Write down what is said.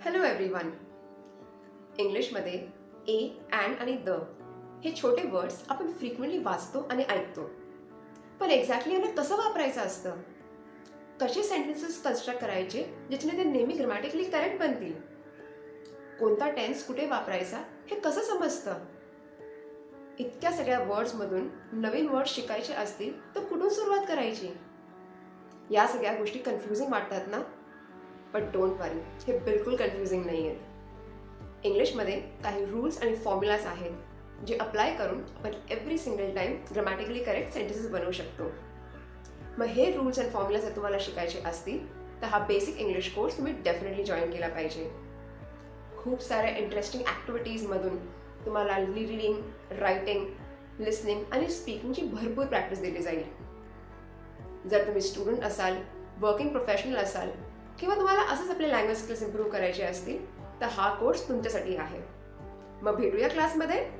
Hello everyone. इंग्लिशमध्ये ए, and आणि the हे छोटे वर्ड्स आपण फ्रिक्वेंटली वाचतो आणि ऐकतो. पण एक्झॅक्टली यांना कसं वापरायचं असतं? कसे सेंटेन्सेस कन्स्ट्रक्ट करायचे ज्याच्याने ते नेहमी ग्रामॅटिकली करेक्ट बनतील? कोणता टेन्स कुठे वापरायचा हे कसं समजतं? इतक्या सगळ्या वर्ड्समधून नवीन वर्ड्स शिकायचे असतील तर कुठून सुरुवात करायची? या सगळ्या गोष्टी कन्फ्युजिंग वाटतात ना? पण डोंट वरी, हे बिलकुल कन्फ्युजिंग नाही आहेत. इंग्लिशमध्ये काही रूल्स आणि फॉर्म्युलाज आहेत जे अप्लाय करून आपण every single time grammatically correct sentences बनवू शकतो. मग हे रूल्स अँड फॉर्म्युलाज जर तुम्हाला शिकायचे असतील तर हा बेसिक इंग्लिश कोर्स तुम्ही डेफिनेटली जॉईन केला पाहिजे. खूप साऱ्या इंटरेस्टिंग ॲक्टिव्हिटीजमधून तुम्हाला रीडिंग, रायटिंग, लिसनिंग आणि स्पीकिंगची भरपूर प्रॅक्टिस दिली जाईल. जर तुम्ही स्टुडंट असाल, वर्किंग प्रोफेशनल असाल किंवा तुम्हाला असंच आपले लँग्वेज स्किल्स इम्प्रूव्ह करायचे असतील तर हा कोर्स तुमच्यासाठी आहे. मग भेटूया क्लासमध्ये.